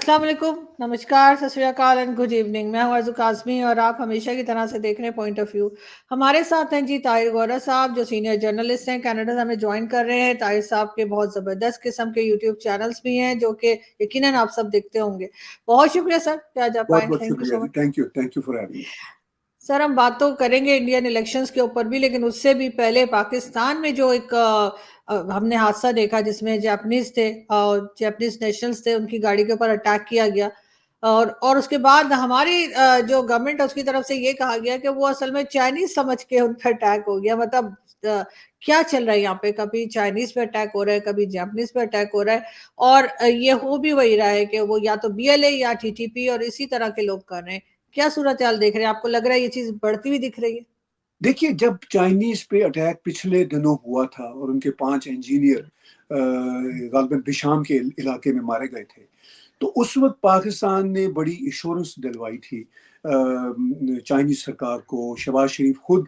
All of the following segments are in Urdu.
السلام علیکم، نمسکار، ست شری اکال اینڈ گڈ ایوننگ۔ میں ہوں ارزو کاظمی اور آپ ہمیشہ کی طرح سے دیکھ رہے ہیں پوائنٹ آف ویو۔ ہمارے ساتھ ہیں جی طاہر غورا صاحب جو سینئر جرنلسٹ ہیں، کینیڈا سے ہمیں جوائن کر رہے ہیں۔ طاہر صاحب کے بہت زبردست قسم کے یوٹیوب چینلز بھی ہیں جو کہ یقیناً آپ سب دیکھتے ہوں گے۔ بہت شکریہ سر کہ آج آپ بہت آئیں، بہت تھینک یو شکریہ سو جی، much. Thank you for having. Sir ہم بات تو کریں گے انڈین الیکشنز کے اوپر بھی، لیکن اس سے بھی پہلے پاکستان میں جو ایک ہم نے حادثہ دیکھا جس میں جاپنیز تھے اور جاپنیز نیشنلز تھے، ان کی گاڑی کے اوپر اٹیک کیا گیا، اور اس کے بعد ہماری جو گورنمنٹ ہے اس کی طرف سے یہ کہا گیا کہ وہ اصل میں چائنیز سمجھ کے ان پہ اٹیک ہو گیا۔ مطلب کیا چل رہا ہے یہاں پہ؟ کبھی چائنیز پہ اٹیک ہو رہا ہے، کبھی جاپنیز پہ اٹیک ہو رہا ہے، اور یہ ہو بھی وہی رہا ہے کہ وہ یا تو بی ایل اے یا ٹی ٹی پی اور اسی طرح کے لوگ کر رہے ہیں۔ کیا صورتحال دیکھ رہے ہیں؟ آپ کو لگ رہا ہے یہ چیز بڑھتی ہوئی دکھ رہی ہے؟ دیکھیے، جب چائنیز پہ اٹیک پچھلے دنوں ہوا تھا اور ان کے 5 انجینئر غالباً بشام کے علاقے میں مارے گئے تھے، تو اس وقت پاکستان نے بڑی ایشورنس دلوائی تھی چائنیز سرکار کو۔ شہباز شریف خود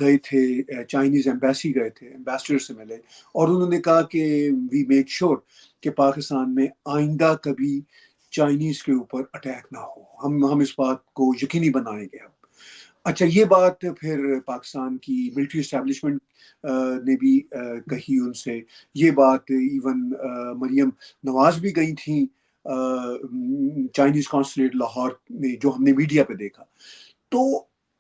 گئے تھے، چائنیز ایمبیسی گئے تھے، ایمبیسڈر سے ملے، اور انہوں نے کہا کہ وی میک شور کہ پاکستان میں آئندہ کبھی چائنیز کے اوپر اٹیک نہ ہو، ہم اس بات کو یقینی بنائیں گے اب۔ اچھا، یہ بات پھر پاکستان کی ملٹری اسٹیبلشمنٹ نے بھی کہی ان سے، یہ بات ایون مریم نواز بھی گئی تھیں چائنیز کانسولیٹ لاہور میں، جو ہم نے میڈیا پہ دیکھا۔ تو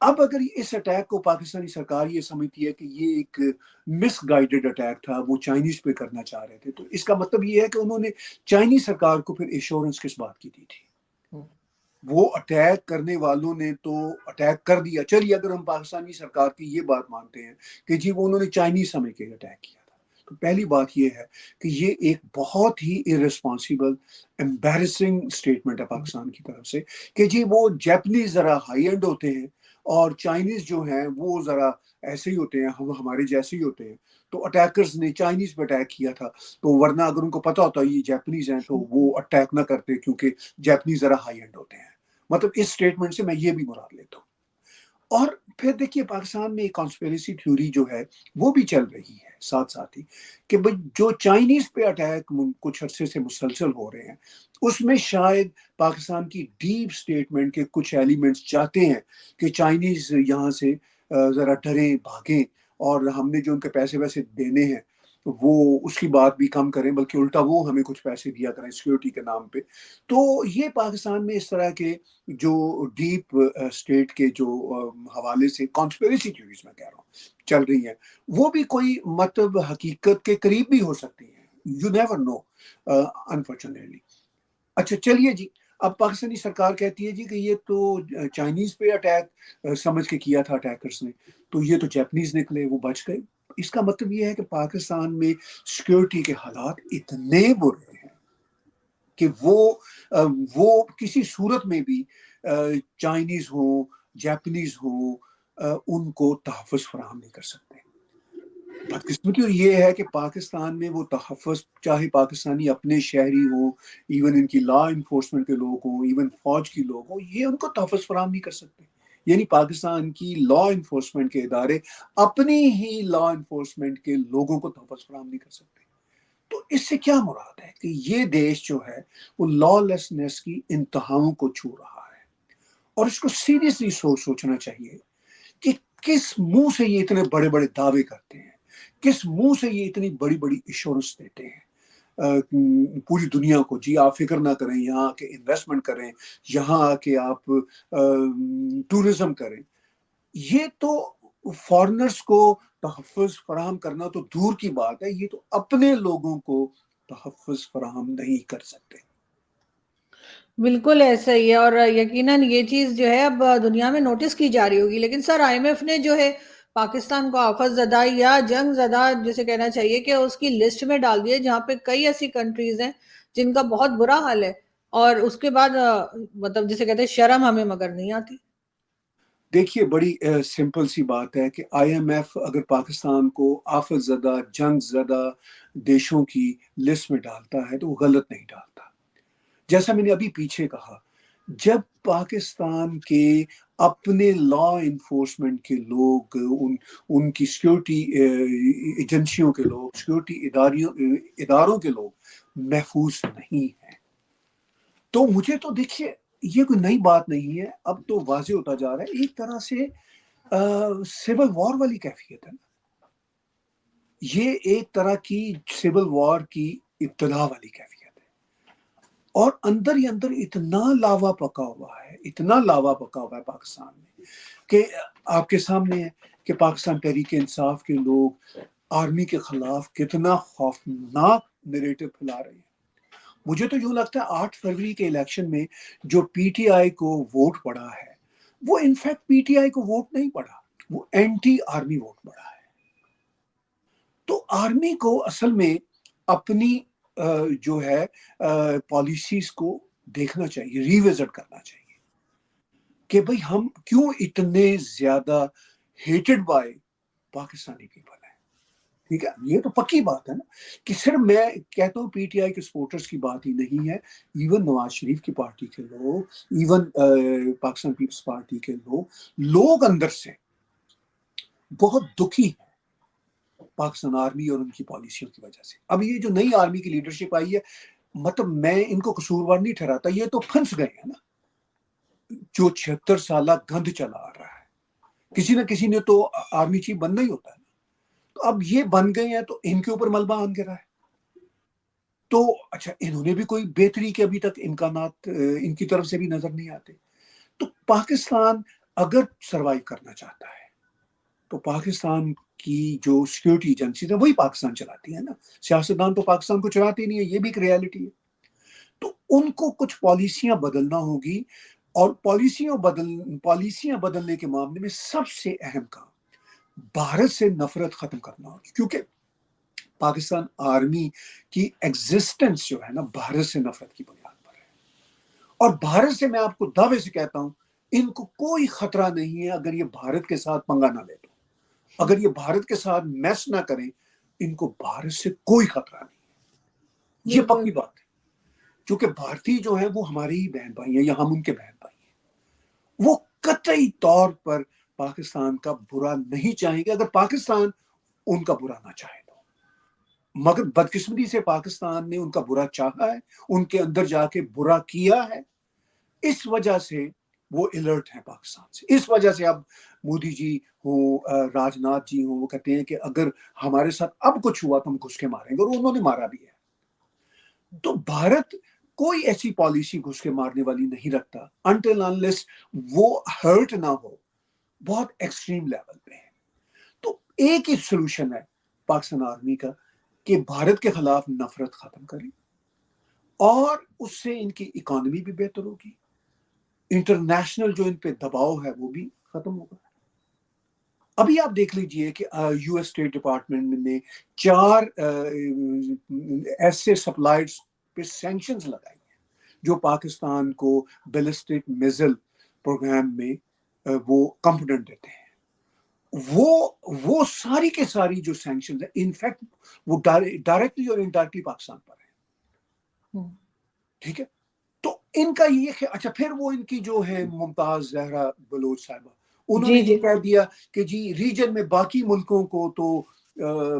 اب اگر اس اٹیک کو پاکستانی سرکار یہ سمجھتی ہے کہ یہ ایک مس گائیڈڈ اٹیک تھا، وہ چائنیز پہ کرنا چاہ رہے تھے، تو اس کا مطلب یہ ہے کہ انہوں نے چائنیز سرکار کو پھر ایشورنس کس بات کی دی تھی؟ وہ اٹیک کرنے والوں نے تو اٹیک کر دیا۔ چلیے اگر ہم پاکستانی سرکار کی یہ بات مانتے ہیں کہ جی وہ انہوں نے چائنیز سمجھ کے اٹیک کیا تھا، تو پہلی بات یہ ہے کہ یہ ایک بہت ہی ارسپانسیبل امبیرسنگ اسٹیٹمنٹ ہے پاکستان کی طرف سے کہ جی وہ جیپنیز ذرا ہائی اینڈ ہوتے ہیں اور چائنیز جو ہیں وہ ذرا ایسے ہی ہوتے ہیں، ہم ہمارے جیسے ہی ہوتے ہیں، تو اٹیکرز نے چائنیز پہ اٹیک کیا تھا، تو ورنہ اگر ان کو پتا ہوتا یہ جیپنیز ہیں تو وہ اٹیک نہ کرتے، کیونکہ جیپنیز ذرا ہائی اینڈ ہوتے ہیں۔ مطلب اس سٹیٹمنٹ سے میں یہ بھی مراد لیتا ہوں۔ اور پھر دیکھیے پاکستان میں ایک کانسپیریسی تھیوری جو ہے وہ بھی چل رہی ہے ساتھ ساتھ ہی، کہ جو چائنیز پہ اٹیک کچھ عرصے سے مسلسل ہو رہے ہیں، اس میں شاید پاکستان کی ڈیپ سٹیٹمنٹ کے کچھ ایلیمنٹس چاہتے ہیں کہ چائنیز یہاں سے ذرا ڈریں بھاگیں، اور ہم نے جو ان کے پیسے ویسے دینے ہیں وہ اس کی بات بھی کم کریں، بلکہ الٹا وہ ہمیں کچھ پیسے دیا کریں سیکورٹی کے نام پہ۔ تو یہ پاکستان میں اس طرح کے جو ڈیپ اسٹیٹ کے جو حوالے سے کانسپیریسی تھیوریز میں کہہ رہا ہوں چل رہی ہیں، وہ بھی کوئی مطلب حقیقت کے قریب بھی ہو سکتی ہیں، یو نیور نو انفارچونیٹلی۔ اچھا چلیے جی، اب پاکستانی سرکار کہتی ہے جی کہ یہ تو چائنیز پہ اٹیک سمجھ کے کیا تھا اٹیکرز نے، تو یہ تو جیپنیز نکلے، وہ بچ گئے۔ اس کا مطلب یہ ہے کہ پاکستان میں سیکورٹی کے حالات اتنے برے ہیں کہ وہ کسی صورت میں بھی چائنیز ہوں، جیپنیز ہوں، ان کو تحفظ فراہم نہیں کر سکتے۔ بدقسمتی یہ ہے کہ پاکستان میں وہ تحفظ، چاہے پاکستانی اپنے شہری ہوں، ایون ان کی لا انفورسمنٹ کے لوگ ہوں، ایون فوج کے لوگ ہوں، یہ ان کو تحفظ فراہم نہیں کر سکتے۔ یعنی پاکستان کی لا انفورسمنٹ کے ادارے اپنی ہی لا انفورسمنٹ کے لوگوں کو تحفظ فراہم نہیں کر سکتے۔ تو اس سے کیا مراد ہے کہ یہ دیش جو ہے وہ لا لیسنس کی انتہاؤں کو چھو رہا ہے، اور اس کو سیریسلی سوچنا چاہیے کہ کس منہ سے یہ اتنے بڑے بڑے دعوے کرتے ہیں، کس منہ سے یہ اتنی بڑی بڑی ایشورنس دیتے ہیں پوری دنیا کو، جی آپ فکر نہ کریں، یہاں آ کے انویسٹمنٹ کریں، یہاں آ کے آپ ٹورزم کریں۔ یہ تو فارنرز کو تحفظ فراہم کرنا تو دور کی بات ہے، یہ تو اپنے لوگوں کو تحفظ فراہم نہیں کر سکتے۔ بالکل ایسا ہی ہے، اور یقیناً یہ چیز جو ہے اب دنیا میں نوٹس کی جا رہی ہوگی۔ لیکن سر آئی ایم ایف نے جو ہے پاکستان کو آفت زدہ یا جنگ زدہ جسے کہنا چاہیے کہ اس کی لسٹ میں ڈال دیے، جہاں پہ کئی ایسی کنٹریز ہیں جن کا بہت برا حال ہے، اور اس کے بعد مطلب جسے کہتے ہیں شرم ہمیں مگر نہیں آتی۔ دیکھیے بڑی سمپل سی بات ہے کہ آئی ایم ایف اگر پاکستان کو آفت زدہ، جنگ زدہ دیشوں کی لسٹ میں ڈالتا ہے تو وہ غلط نہیں ڈالتا۔ جیسا میں نے ابھی پیچھے کہا، جب پاکستان کے اپنے لا انفورسمنٹ کے لوگ، ان کی سیکورٹی ایجنسیوں کے لوگ، سیکورٹی اداروں کے لوگ محفوظ نہیں ہیں، تو مجھے تو دیکھیے یہ کوئی نئی بات نہیں ہے، اب تو واضح ہوتا جا رہا ہے، ایک طرح سے سول وار والی کیفیت ہے نا، یہ ایک طرح کی سول وار کی ابتدا والی کیفیت ہے، اور اندر ہی اندر اتنا لاوا پکا ہوا ہے، اتنا لاوا پکا ہوا ہے پاکستان میں، کہ آپ کے سامنے ہے کہ پاکستان تحریک انصاف کے لوگ آرمی کے خلاف کتنا خوفناک نیریٹو پھیلا رہے ہیں۔ مجھے تو یوں لگتا ہے 8 فروری کے الیکشن میں جو پی ٹی آئی کو ووٹ پڑا ہے، وہ انفیکٹ پی ٹی آئی کو ووٹ نہیں پڑا، وہ اینٹی آرمی ووٹ پڑا ہے۔ تو آرمی کو اصل میں اپنی جو ہے پالیسیز کو دیکھنا چاہیے، ریوزٹ کرنا چاہیے کہ بھئی ہم کیوں اتنے زیادہ ہیٹڈ بائی پاکستانی پیپل ہیں۔ ٹھیک ہے، یہ تو پکی بات ہے نا، کہ صرف میں کہتا ہوں پی ٹی آئی کے سپورٹرز کی بات ہی نہیں ہے، ایون نواز شریف کی پارٹی کے لوگ، ایون پاکستان پیپلز پارٹی کے لوگ اندر سے بہت دکھی ہیں پاکستان آرمی اور ان کی پالیسیوں کی وجہ سے۔ اب یہ جو نئی آرمی کی لیڈرشپ آئی ہے، مطلب میں ان کو قصوروار نہیں ٹھہراتا، یہ تو پھنس گئے ہیں نا، جو 76 سالہ گند چلا آ رہا ہے، کسی نہ کسی نے تو آرمی چیف بننا ہی ہوتا ہے، تو اب یہ بن گئے ہیں تو ان کے اوپر ملبہ آن گرا ہے۔ تو اچھا، انہوں نے بھی کوئی بہتری کے ابھی تک امکانات ان کی طرف سے بھی نظر نہیں آتے۔ تو پاکستان اگر سروائیو کرنا چاہتا ہے تو پاکستان کی جو سیکورٹی ایجنسیز ہیں وہی پاکستان چلاتی ہیں نا، سیاستدان تو پاکستان کو چلاتے نہیں ہے، یہ بھی ایک ریالٹی ہے۔ تو ان کو کچھ پالیسیاں بدلنا ہوگی، اور پالیسیاں بدلنے کے معاملے میں سب سے اہم کام بھارت سے نفرت ختم کرنا ہوگی، کیونکہ پاکستان آرمی کی ایگزسٹنس جو ہے نا بھارت سے نفرت کی بنیاد پر ہے، اور بھارت سے میں آپ کو دعوے سے کہتا ہوں ان کو کوئی خطرہ نہیں ہے اگر یہ بھارت کے ساتھ پنگا نہ لے تو، اگر یہ بھارت کے ساتھ میس نہ کریں، ان کو بھارت سے کوئی خطرہ نہیں ہے، یہ بالکل پکی بات ہے، کیونکہ بھارتی جو ہیں وہ ہمارے ہی بہن بھائی ہیں یا ہم ان کے بہن بھائی ہیں، وہ قطعی طور پر پاکستان کا برا نہیں چاہیں گے اگر پاکستان ان کا برا نہ چاہے تو، مگر بدقسمتی سے پاکستان نے ان کا برا چاہا ہے، ان کے اندر جا کے برا کیا ہے، اس وجہ سے وہ الرٹ ہیں پاکستان سے، اس وجہ سے اب مودی جی ہوں، راج ناتھ جی ہوں، وہ کہتے ہیں کہ اگر ہمارے ساتھ اب کچھ ہوا تو ہم گھس کے ماریں گے، اور انہوں نے مارا بھی ہے۔ تو بھارت کوئی ایسی پالیسی گھس کے مارنے والی نہیں رکھتا انٹل انلیس وہ ہرٹ نہ ہو بہت ایکسٹریم لیول پہ ہے۔ تو ایک ہی سولوشن ہے پاکستان آرمی کا کہ بھارت کے خلاف نفرت ختم کریں، اور اس سے ان کی اکانومی بھی بہتر ہوگی، انٹرنیشنل جو ان پہ دباؤ ہے وہ بھی ختم ہوگا۔ ابھی آپ دیکھ لیجئے کہ یو ایس اسٹیٹ ڈپارٹمنٹ نے 4 ایسے سپلائرز پہ سینکشنز لگائی ہیں جو پاکستان کو بیلسٹک میزل پروگرام میں وہ کمپوننٹ دیتے ہیں، وہ ساری کے ساری جو سینکشنز ہیں انفیکٹ وہ ڈائریکٹلی اور انڈائریکٹلی پاکستان پر ہے۔ ٹھیک ہے، تو ان کا یہ اچھا، پھر وہ ان کی جو ہے ممتاز زہرا بلوچ صاحبہ، انہوں نے جی یہ جی کہہ دیا کہ جی ریجن میں باقی ملکوں کو تو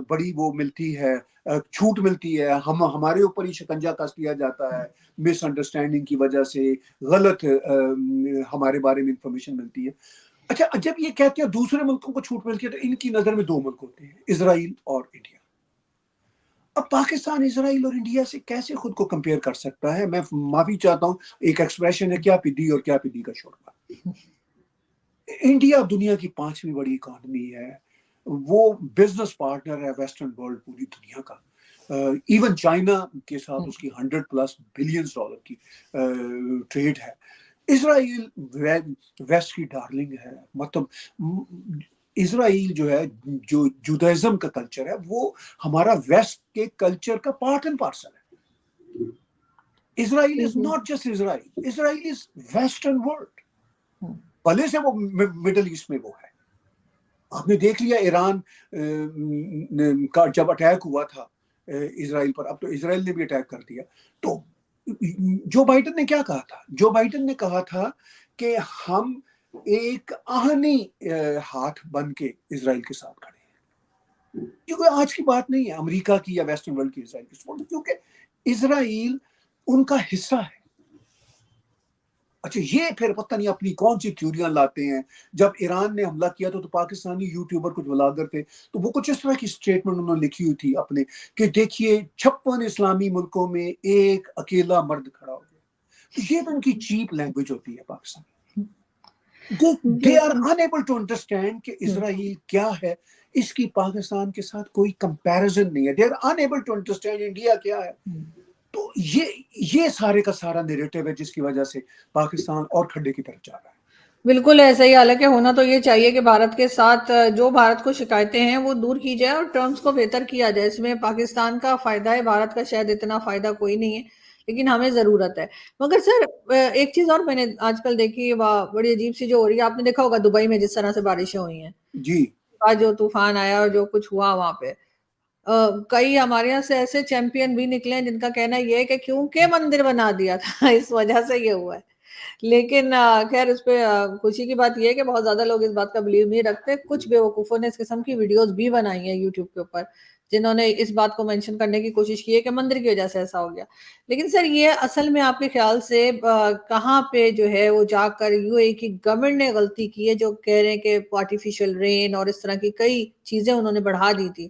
بڑی وہ ملتی ہے، چھوٹ ملتی ہے، ہمارے اوپر ہی شکنجہ کس دیا جاتا ہے، مس انڈرسٹینڈنگ کی وجہ سے غلط ہمارے بارے میں انفارمیشن ملتی ہے۔ اچھا، جب یہ کہتے ہیں دوسرے ملکوں کو چھوٹ ملتی ہے تو ان کی نظر میں 2 ملک ہوتے ہیں، اسرائیل اور انڈیا۔ اب پاکستان اسرائیل اور انڈیا سے کیسے خود کو کمپیئر کر سکتا ہے؟ میں معافی چاہتا ہوں، ایک ایکسپریشن ہے کیا پدی اور کیا پدی کا شوربہ۔ انڈیا دنیا کی 5ویں بڑی اکانومی ہے، وہ بزنس پارٹنر ہے ویسٹرن ورلڈ پوری دنیا کا، ایون چائنا کے ساتھ اس کی 100+ بلینز ڈالر کی ٹریڈ ہے۔ اسرائیل ویسٹ کی ڈارلنگ ہے، مطلب اسرائیل جو ہے، جو جودائزم کا کلچر ہے وہ ہمارا ویسٹ کے کلچر کا پارٹ اینڈ پارسل ہے۔ Israel is not just Israel, Israel is western world, بھلے سے وہ مڈل ایسٹ میں وہ ہے۔ آپ نے دیکھ لیا ایران کا جب اٹیک ہوا تھا اسرائیل پر، اب تو اسرائیل نے بھی اٹیک کر دیا، تو جو بائیڈن نے کیا کہا تھا؟ جو بائیڈن نے کہا تھا کہ ہم ایک آہنی ہاتھ بن کے اسرائیل کے ساتھ کھڑے ہیں۔ یہ کوئی آج کی بات نہیں ہے امریکہ کی یا ویسٹرن ورلڈ کی اسرائیل کی سپورٹ، کیونکہ اسرائیل ان کا حصہ ہے، اچھا یہ پھر پتہ نہیں اپنی کون سی تھیوریاں لاتے ہیں. جب ایران نے حملہ کیا تو پاکستانی یوٹیوبر کچھ بلاگر تھے تو وہ کچھ اس طرح کی اسٹیٹمنٹ انہوں نے لکھی ہوئی تھی اپنے کہ دیکھیے 56 اسلامی ملکوں میں ایک اکیلا مرد کھڑا ہو گیا. تو یہ تو ان کی چیپ لینگویج ہوتی ہے Pakistan. they are unable to understand کہ اسرائیل کیا ہے, اس کی پاکستان کے ساتھ کوئی کمپیریزن نہیں ہے. they are unable to understand India کیا ہے. تو یہ سارے کا سارا نیریٹو ہے جس کی وجہ سے پاکستان اور کھڈے کی طرف جا رہا ہے. بالکل ایسا ہی. حالانکہ ہونا تو یہ چاہیے کہ بھارت کے ساتھ جو بھارت کو شکایتیں ہیں وہ دور کی جائے اور ٹرمز کو بہتر کیا جائے. اس میں پاکستان کا فائدہ ہے, بھارت کا شاید اتنا فائدہ کوئی نہیں ہے, لیکن ہمیں ضرورت ہے. مگر سر ایک چیز اور میں نے آج کل دیکھی بڑی عجیب سی جو ہو رہی ہے, آپ نے دیکھا ہوگا دبئی میں جس طرح سے بارشیں ہوئی ہیں, جی جو طوفان آیا اور جو کچھ ہوا وہاں پہ, کئی ہمارے یہاں سے ایسے چیمپئن بھی نکلے ہیں جن کا کہنا یہ ہے کہ کیونکہ مندر بنا دیا تھا اس وجہ سے یہ ہوا ہے. لیکن خیر اس پہ خوشی کی بات یہ ہے کہ بہت زیادہ لوگ اس بات کا بلیو نہیں رکھتے. کچھ بیوقوفوں نے اس قسم کی ویڈیوز بھی بنائی ہیں یوٹیوب کے اوپر جنہوں نے اس بات کو مینشن کرنے کی کوشش کی ہے کہ مندر کی وجہ سے ایسا ہو گیا. لیکن سر یہ اصل میں آپ کے خیال سے کہاں پہ جو ہے وہ جا کر یو اے کی گورنمنٹ نے غلطی کی ہے جو کہہ رہے ہیں کہ آرٹیفیشل رین اور اس طرح کی کئی چیزیں انہوں نے بڑھا دی تھی,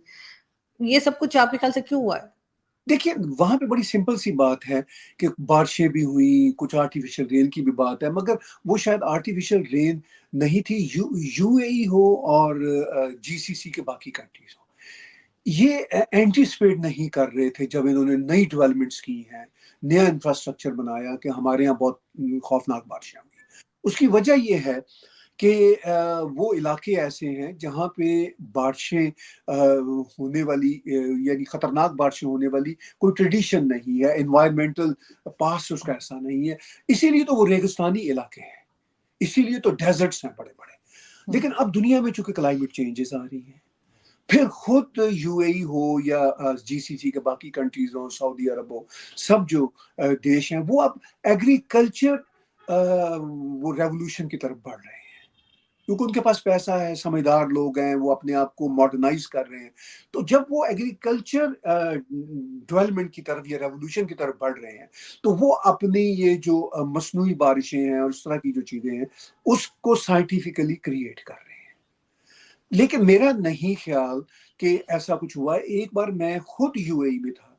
یہ سب کچھ آپ کے خیال سے کیوں ہوا ہے؟ دیکھیے وہاں پہ بڑی سمپل سی بات ہے کہ بارشیں بھی ہوئیں, کچھ آرٹیفیشل رین کی بھی بات ہے, مگر وہ شاید آرٹیفیشل رین نہیں تھی. یو اے ای ہو اور جی سی سی کے باقی کنٹریز ہو, یہ اینٹیسپیٹ نہیں کر رہے تھے جب انہوں نے نئی ڈیولپمنٹس کی ہیں, نیا انفراسٹرکچر بنایا کہ ہمارے یہاں بہت خوفناک بارشیں ہوں گی. اس کی وجہ یہ ہے کہ وہ علاقے ایسے ہیں جہاں پہ بارشیں ہونے والی یعنی خطرناک بارشیں ہونے والی کوئی ٹریڈیشن نہیں ہے, انوائرمنٹل پاس اس کا ایسا نہیں ہے. اسی لیے تو وہ ریگستانی علاقے ہیں, اسی لیے تو ڈیزرٹس ہیں بڑے بڑے. لیکن اب دنیا میں چونکہ کلائمیٹ چینجز آ رہی ہیں, پھر خود یو اے ای ہو یا جی سی سی کے باقی کنٹریز ہو, سعودی عرب ہو, سب جو دیش ہیں وہ اب ایگریکلچر وہ ریولوشن کی طرف بڑھ رہے ہیں کیونکہ ان کے پاس پیسہ ہے, سمجھدار لوگ ہیں, وہ اپنے آپ کو ماڈرنائز کر رہے ہیں. تو جب وہ ایگریکلچر ڈیولپمنٹ کی طرف یا ریولوشن کی طرف بڑھ رہے ہیں تو وہ اپنی یہ جو مصنوعی بارشیں ہیں اور اس طرح کی جو چیزیں ہیں اس کو سائنٹیفکلی کریٹ کر رہے ہیں. لیکن میرا نہیں خیال کہ ایسا کچھ ہوا. ایک بار میں خود یو اے ای میں تھا,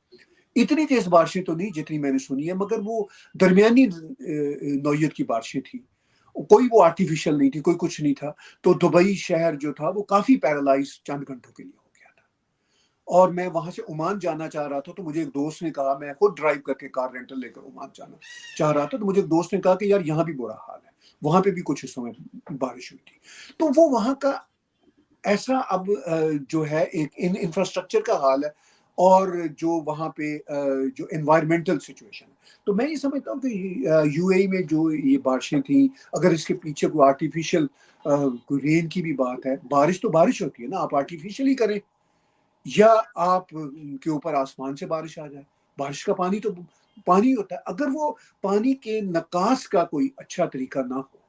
اتنی تیز بارشیں تو نہیں جتنی میں نے سنی ہے, مگر وہ درمیانی نوعیت کی بارشیں تھیں, کوئی وہ آرٹیفیشل نہیں تھی, کوئی کچھ نہیں تھا. تو دبئی شہر جو تھا وہ کافی پیرالائز چند گھنٹوں کے لیے ہو گیا تھا. اور میں وہاں سے عمان جانا چاہ رہا تھا تو مجھے ایک دوست نے کہا, میں خود ڈرائیو کر کے کار رینٹل لے کر عمان جانا چاہ رہا تھا, تو مجھے ایک دوست نے کہا کہ یار یہاں بھی برا حال ہے, وہاں پہ بھی کچھ حصوں میں بارش ہوئی تھی. تو وہ وہاں کا ایسا اب جو ہے ایک انفراسٹرکچر کا حال ہے اور جو وہاں پہ جو انوائرمنٹل سچویشن ہے. تو میں یہ سمجھتا ہوں کہ یو اے ای میں جو یہ بارشیں تھیں, اگر اس کے پیچھے کوئی آرٹیفیشل کوئی رین کی بھی بات ہے, بارش تو بارش ہوتی ہے نا, آپ آرٹیفیشل ہی کریں یا آپ کے اوپر آسمان سے بارش آ جائے. بارش کا پانی تو پانی ہوتا ہے, اگر وہ پانی کے نکاس کا کوئی اچھا طریقہ نہ ہو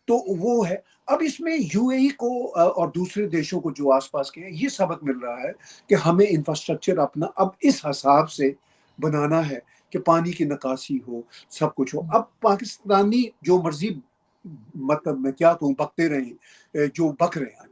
تو وہ ہے. اب اس میں یو اے ای کو اور دوسرے دیشوں کو جو آس پاس کے ہیں یہ سبق مل رہا ہے کہ ہمیں انفراسٹرکچر اپنا اب اس حساب سے بنانا ہے کہ پانی کی نکاسی ہو, سب کچھ ہو. اب پاکستانی جو مرضی مطلب میں کیا کہوں بکتے رہیں, جو بک رہے ہیں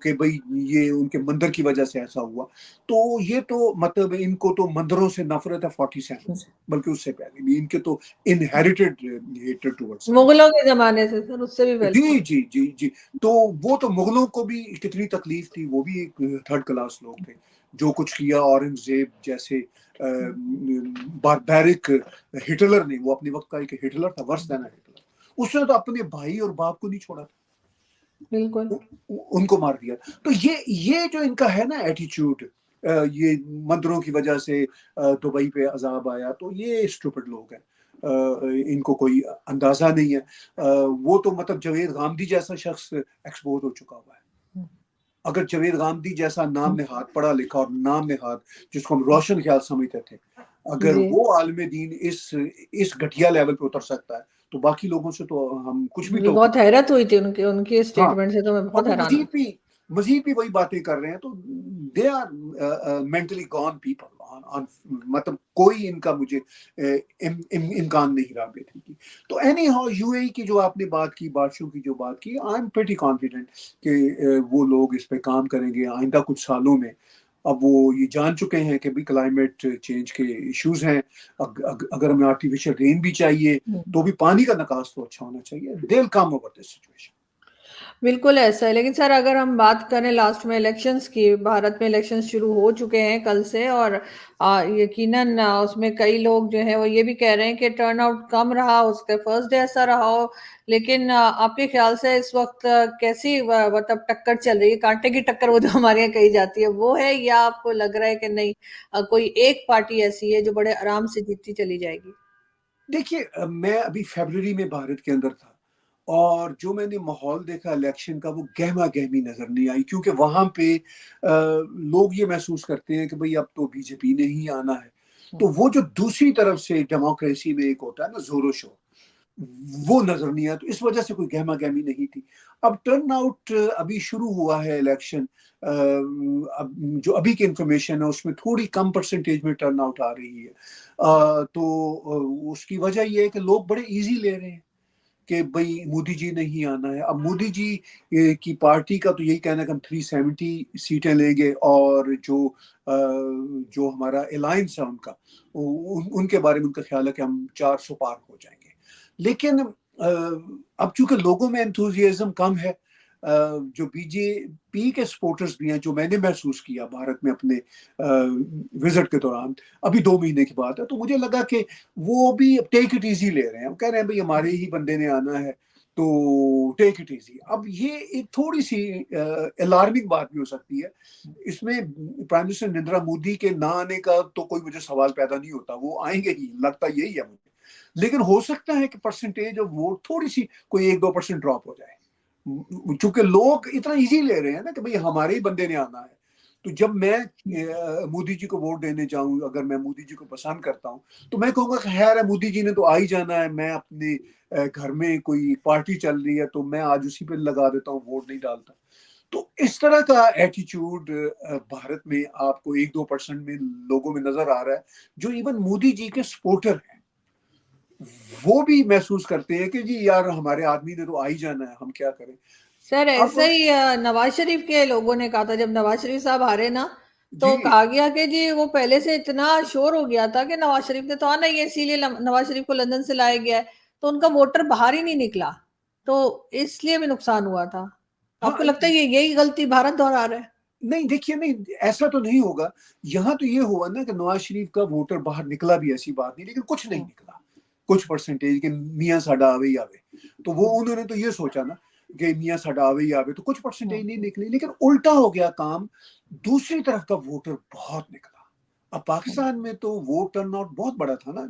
کہ بھئی یہ ان کے مندر کی وجہ سے ایسا ہوا, تو یہ تو مطلب ان کو تو مندروں سے نفرت ہے 47 سے, بلکہ اس سے پہلے بھی ان کے تو انہیریٹڈ ہیٹڈ ٹورڈز. مغلوں کے زمانے سے سر, اس سے بھی پہلے. جی جی جی جی. تو وہ تو مغلوں کو بھی کتنی تکلیف تھی, وہ بھی ایک تھرڈ کلاس لوگ تھے. جو کچھ کیا اورنگزیب جیسے باربیرک ہٹلر نے, وہ اپنے وقت کا ایک ہٹلر تھا, ورس دینا ہٹلر, اس نے تو اپنے بھائی اور باپ کو نہیں چھوڑا تھا, بالکل ان کو مار دیا. تو یہ جو ان کا ہے نا ایٹیچیوڈ, یہ مندروں کی وجہ سے دبئی پہ عذاب آیا, تو یہ اسٹوپڈ لوگ ہیں, ان کو کوئی اندازہ نہیں ہے. وہ تو مطلب جاوید غامدی جیسا شخص ایکسپوز ہو چکا ہوا ہے. اگر جاوید غامدی جیسا نام نہاد پڑھا لکھا اور نام نہاد جس کو ہم روشن خیال سمجھتے تھے, اگر جی, وہ عالم دین اس گھٹیا لیول پہ اتر سکتا ہے تو باقی لوگوں سے تو ہم کچھ بھی مجھے تو. بہت حیرت ہوئی تھی ان کی ہاں, اسٹیٹمنٹ سے, تو میں اور بہت وہ حیران ہوئی. مزید بھی وہی باتیں کر رہے ہیں, تو they are mentally gone people. مطلب کوئی ان کا مجھے امکان نہیں رہا بہتری کی. تو اینی ہاؤ یو اے کی جو آپ نے بات کی، بارشوں کی جو بات کی، آئی ایم پریٹی کانفیڈنٹ کہ وہ لوگ اس پہ کام کریں گے آئندہ کچھ سالوں میں. اب وہ یہ جان چکے ہیں کہ بھی کلائمیٹ چینج کے ایشوز ہیں. اگر ہمیں آرٹیفیشل رین بھی چاہیے تو بھی پانی کا نکاس تو اچھا ہونا چاہیے. دے ول کم اوور دس سچویشن. بالکل ایسا ہے. لیکن سر اگر ہم بات کریں لاسٹ میں الیکشنز کی، بھارت میں الیکشنز شروع ہو چکے ہیں کل سے، اور یقیناً اس میں کئی لوگ جو ہیں وہ یہ بھی کہہ رہے ہیں کہ ٹرن آؤٹ کم رہا، اس کے فرسٹ ڈے ایسا رہا ہو. لیکن آپ کے خیال سے اس وقت کیسی مطلب ٹکر چل رہی ہے، کانٹے کی ٹکر وہ جو ہمارے یہاں کہی جاتی ہے وہ ہے، یا آپ کو لگ رہا ہے کہ نہیں کوئی ایک پارٹی ایسی ہے جو بڑے آرام سے جیتتی چلی جائے گی؟ دیکھیے میں ابھی فیبرری میں بھارت کے اندر تھا، اور جو میں نے ماحول دیکھا الیکشن کا وہ گہما گہمی نظر نہیں آئی، کیونکہ وہاں پہ لوگ یہ محسوس کرتے ہیں کہ بھئی اب تو بی جے پی نے ہی آنا ہے. تو وہ جو دوسری طرف سے ڈیموکریسی میں ایک ہوتا ہے نا زور و شور، وہ نظر نہیں آیا. تو اس وجہ سے کوئی گہما گہمی نہیں تھی. اب ٹرن آؤٹ ابھی شروع ہوا ہے الیکشن، اب جو ابھی کی انفارمیشن ہے اس میں تھوڑی کم پرسنٹیج میں ٹرن آؤٹ آ رہی ہے. تو اس کی وجہ یہ ہے کہ لوگ بڑے ایزی لے رہے ہیں کہ بھئی مودی جی نہیں آنا ہے. اب مودی جی کی پارٹی کا تو یہی کہنا ہے کہ ہم 370 سیٹیں لیں گے، اور جو ہمارا الائنس ہے ان کا، ان کے بارے میں ان کا خیال ہے کہ ہم 400 پار ہو جائیں گے. لیکن اب چونکہ لوگوں میں انتھوزیازم کم ہے، جو بی جے پی کے سپورٹرز بھی ہیں، جو میں نے محسوس کیا بھارت میں اپنے وزٹ کے دوران، ابھی 2 مہینے کی بات ہے، تو مجھے لگا کہ وہ بھی ٹیک اٹ ایزی لے رہے ہیں. ہم کہہ رہے ہیں بھئی ہمارے ہی بندے نے آنا ہے تو ٹیک اٹ ایزی. اب یہ ایک تھوڑی سی الارمنگ بات بھی ہو سکتی ہے. اس میں پرائم منسٹر نریندر مودی کے نہ آنے کا تو کوئی مجھے سوال پیدا نہیں ہوتا، وہ آئیں گے ہی، لگتا یہی ہے مجھے. لیکن ہو سکتا ہے کہ پرسنٹیج آف ووٹ تھوڑی سی کوئی 1-2% ڈراپ ہو جائے، چونکہ لوگ اتنا ایزی لے رہے ہیں نا کہ بھئی ہمارے ہی بندے نے آنا ہے. تو جب میں مودی جی کو ووٹ دینے جاؤں، اگر میں مودی جی کو پسند کرتا ہوں تو میں کہوں گا کہ خیر ہے مودی جی نے تو آ ہی جانا ہے، میں اپنے گھر میں کوئی پارٹی چل رہی ہے تو میں آج اسی پہ لگا دیتا ہوں، ووٹ نہیں ڈالتا. تو اس طرح کا ایٹیچیوڈ بھارت میں آپ کو 1-2% میں لوگوں میں نظر آ رہا ہے، جو ایون مودی جی کے سپورٹر ہیں وہ بھی محسوس کرتے ہیں کہ جی یار ہمارے آدمی نے تو آ ہی جانا ہے، ہم کیا کریں. سر اب ایسا ہی نواز شریف کے لوگوں نے کہا تھا، جب نواز شریف صاحب ہارے نا تو جی کہا گیا کہ جی وہ پہلے سے اتنا شور ہو گیا تھا کہ نواز شریف نے تو آنا ہی ہے، اسی لیے نواز شریف کو لندن سے لایا گیا ہے، تو ان کا ووٹر باہر ہی نہیں نکلا، تو اس لیے بھی نقصان ہوا تھا. آپ ہاں کو لگتا ہے یہی غلطی بھارت دہرا رہا ہے؟ نہیں دیکھیے، نہیں ایسا تو نہیں ہوگا. یہاں تو یہ ہوا نا کہ نواز شریف کا ووٹر باہر نکلا بھی، ایسی بات نہیں، لیکن کچھ نہیں نکلا، کچھ پرسنٹیج کہ میاں ساڈا آوے ہی آوے. تو وہ انہوں نے تو یہ سوچا نا کہ میاں ساڈا آوے ہی آوے، تو کچھ پرسنٹیج نہیں نکلی. لیکن الٹا ہو گیا کام، دوسری طرف کا ووٹر بہت نکلا. اب پاکستان میں تو ووٹ ٹرن آؤٹ بہت بڑا تھا نا،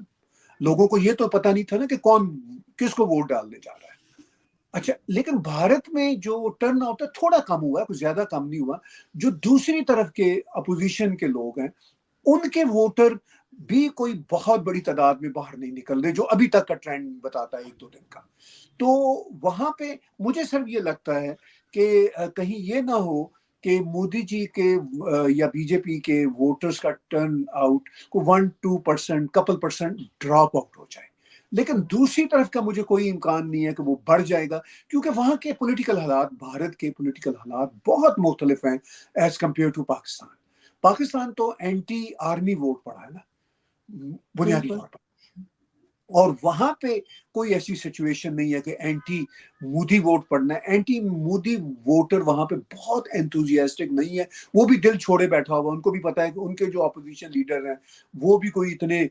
لوگوں کو یہ تو پتا نہیں تھا نا کہ کون کس کو ووٹ ڈالنے جا رہا ہے. اچھا، لیکن بھارت میں جو ٹرن آؤٹ ہے تھوڑا کم ہوا ہے، کچھ زیادہ کم نہیں ہوا. جو دوسری طرف کے اپوزیشن کے لوگ ہیں ان کے ووٹر بھی کوئی بہت بڑی تعداد میں باہر نہیں نکل رہے، جو ابھی تک کا ٹرینڈ بتاتا ہے 1-2 دن کا. تو وہاں پہ مجھے صرف یہ لگتا ہے کہ کہیں یہ نہ ہو کہ مودی جی کے یا بی جے پی کے ووٹرز کا ٹرن آؤٹ کو 1-2% کپل پرسنٹ ڈراپ آؤٹ ہو جائے. لیکن دوسری طرف کا مجھے کوئی امکان نہیں ہے کہ وہ بڑھ جائے گا، کیونکہ وہاں کے پولیٹیکل حالات، بھارت کے پولیٹیکل حالات بہت مختلف ہیں as compare to Pakistan. Pakistan تو اینٹی آرمی ووٹ پڑا ہے نا بنیادی بالکل. طور پر، اور وہاں پہ کوئی ایسی سچویشن نہیں ہے کہ اینٹی مودی ووٹ پڑنا ہے. اینٹی مودی ووٹر وہاں پہ بہت انتھوزیاسٹک نہیں ہے، وہ بھی دل چھوڑے بیٹھا ہوا. ان کو بھی پتا ہے کہ ان کے جو اپوزیشن لیڈر ہیں وہ بھی کوئی اتنے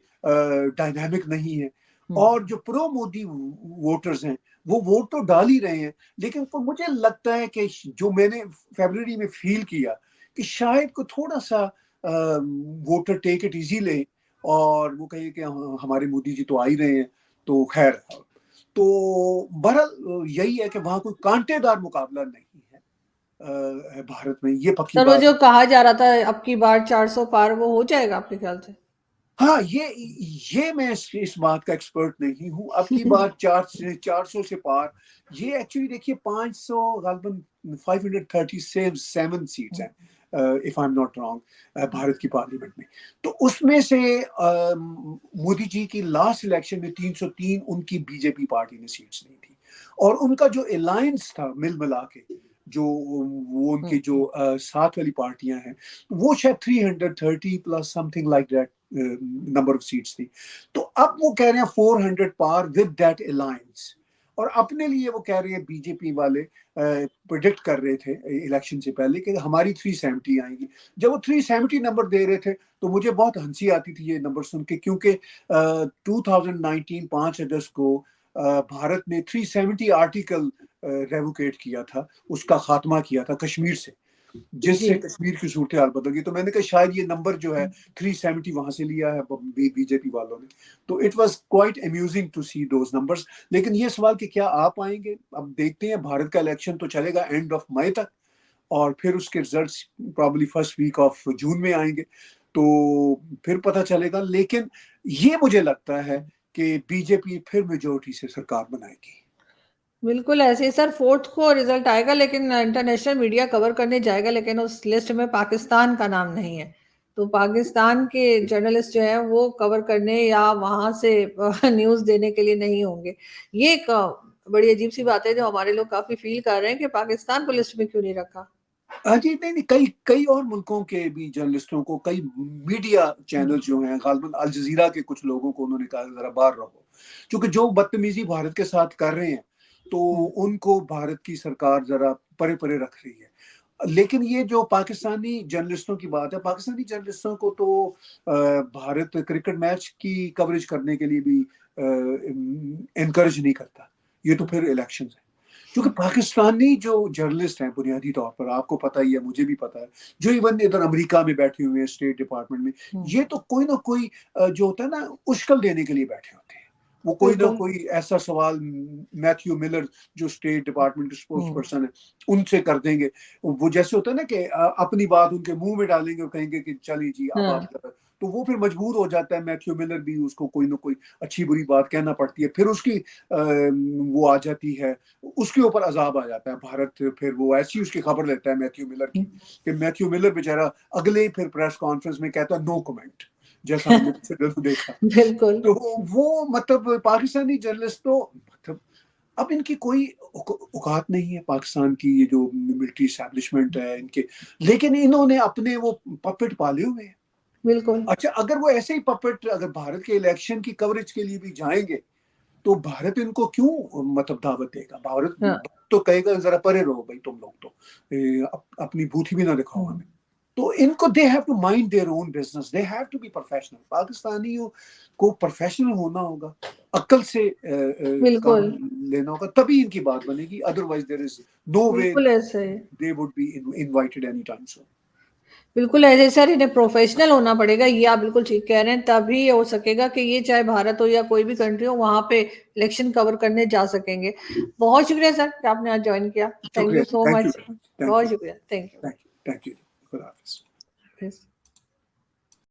ڈائنامک نہیں ہیں. اور جو پرو مودی ووٹرز ہیں وہ ووٹ تو ڈال ہی رہے ہیں، لیکن مجھے لگتا ہے کہ جو میں نے فیبرری میں فیل کیا کہ شاید کو تھوڑا سا ووٹر ٹیک اٹ ایزی لیں اور وہ کہے کہ ہمارے مودی جی تو آ ہی رہے ہیں تو خیر. تو بہرحال یہی ہے کہ وہاں کوئی کانٹے دار مقابلہ نہیں ہے بھارت میں، یہ پکی سر وہ بات جو ہے. کہا جا رہا تھا اب کی بار 400 پار، وہ ہو جائے گا آپ کے خیال سے؟ ہاں یہ میں اس بات کا ایکسپرٹ نہیں ہوں. اب کی بات 400 سے پار، یہ ایکچولی دیکھیے 500 غالباً 537 سیٹس ہیں if I'm not wrong, Bharat کی پارلیمنٹ میں. تو اس میں سے مودی جی کی لاسٹ الیکشن میں 303 ان کی بی جے پی پارٹی نے سیٹس نہیں تھی, اور ان کا جو الائنس تھا مل ملا کے جو وہ ان کی جو ساتھ والی پارٹیاں ہیں وہ شاید 330 plus something like that number of seats تھی. تو اب وہ کہہ رہے ہیں 400 پار ود دیٹ الائنس, اور اپنے لیے وہ کہہ رہے ہیں بی جے پی والے پریڈکٹ کر رہے تھے الیکشن سے پہلے کہ ہماری 370 آئیں گی. جب وہ 370 نمبر دے رہے تھے تو مجھے بہت ہنسی آتی تھی یہ نمبر سن کے, کیونکہ 2019 5 اگست کو بھارت نے 370 آرٹیکل ریووکیٹ کیا تھا, اس کا خاتمہ کیا تھا کشمیر سے, جس سے کشمیر کی صورتحال بدل گئی. تو میں نے کہا شاید یہ نمبر جو ہے 370 وہاں سے لیا ہے بی جے پی والوں نے. تو it was quite amusing to see those numbers. لیکن یہ سوال کہ کیا آپ آئیں گے, اب دیکھتے ہیں. بھارت کا الیکشن تو چلے گا اینڈ آف مئی تک, اور پھر اس کے results probably first week of June میں آئیں گے, تو پھر پتہ چلے گا. لیکن یہ مجھے لگتا ہے کہ بی جے پی پھر میجورٹی سے سرکار بنائے گی. بالکل ایسے ہی سر, 4 کو رزلٹ آئے گا, لیکن انٹرنیشنل میڈیا کور کرنے جائے گا, لیکن اس لسٹ میں پاکستان کا نام نہیں ہے. تو پاکستان کے جرنلسٹ جو ہیں وہ کور کرنے یا وہاں سے نیوز دینے کے لیے نہیں ہوں گے. یہ ایک بڑی عجیب سی بات ہے جو ہمارے لوگ کافی فیل کر رہے ہیں کہ پاکستان کو لسٹ میں کیوں نہیں رکھا. جی نہیں, کئی اور ملکوں کے بھی جرنلسٹوں کو, کئی میڈیا چینل جو ہیں, غالباً الجزیرہ کے کچھ لوگوں کو انہوں نے کہا ذرا باہر رہو, کیونکہ جو بدتمیزی بھارت کے ساتھ کر رہے ہیں تو ان کو بھارت کی سرکار ذرا پرے پرے رکھ رہی ہے. لیکن یہ جو پاکستانی جرنلسٹوں کی بات ہے, پاکستانی جرنلسٹوں کو تو بھارت کرکٹ میچ کی کوریج کرنے کے لیے بھی انکریج نہیں کرتا. یہ تو پھر الیکشنز ہیں. کیونکہ پاکستانی جو جرنلسٹ ہیں بنیادی طور پر, آپ کو پتہ ہی ہے, مجھے بھی پتہ ہے, جو ایون ادھر امریکہ میں بیٹھے ہوئے ہیں اسٹیٹ ڈپارٹمنٹ میں, یہ تو کوئی نہ کوئی جو ہوتا ہے نا اشکل دینے کے لیے بیٹھے ہوتے ہیں. وہ کوئی نہ کوئی ایسا سوال میتھیو ملر جو اسٹیٹ ڈپارٹمنٹ کے اسپوکس پرسن ہے ان سے کر دیں گے. وہ جیسے ہوتا ہے نا کہ اپنی بات ان کے منہ میں ڈالیں گے اور کہیں گے کہ چلیے جی اب آپ, تو وہ پھر مجبور ہو جاتا ہے میتھیو ملر بھی, اس کو کوئی نہ کوئی اچھی بری بات کہنا پڑتی ہے. پھر اس کی وہ آ جاتی ہے, اس کے اوپر عذاب آ جاتا ہے بھارت. پھر وہ ایسی اس کی خبر لیتا ہے میتھیو ملر کی کہ میتھیو ملر بیچارہ اگلے پھر پریس کانفرنس میں کہتا ہے نو کمنٹ, جیسا ہم نے دیکھا. بالکل. تو وہ مطلب پاکستانی جرنلسٹ تو مطلب اب ان کی کوئی اوقات نہیں ہے پاکستان کی, یہ جو ملٹری اسٹیبلشمنٹ ہے ان کے, لیکن انہوں نے اپنے وہ پپٹ پالے ہوئے ہیں. بالکل. اچھا, اگر وہ ایسے ہی پپٹ اگر بھارت کے الیکشن کی کوریج کے لیے بھی جائیں گے تو بھارت ان کو کیوں مطلب دعوت دے گا؟ بھارت تو کہے گا ذرا پرے رہو بھائی تم لوگ, تو اپنی بوتھی بھی نہ دکھاؤ ہمیں. تو ان کو they have to mind their own business, they have to be professional. پاکستانیوں کو پروفیشنل ہونا ہوگا, عقل سے کام لینا ہوگا, تبھی ان کی بات بنے گی. Otherwise there is no way they would be invited any time soon. بالکل ایسے سر, انہیں پروفیشنل ہونا پڑے گا, یہ آپ بالکل ٹھیک کہہ رہے ہیں, تبھی ہو سکے گا کہ یہ چاہے بھارت ہو یا کوئی بھی کنٹری ہو وہاں پہ الیکشن کور کرنے جا سکیں گے. بہت شکریہ سر کہ آپ نے آج جوائن کیا. تھینک یو سو مچ. بہت شکریہ. Thank you. Thank you. خدا حافظ.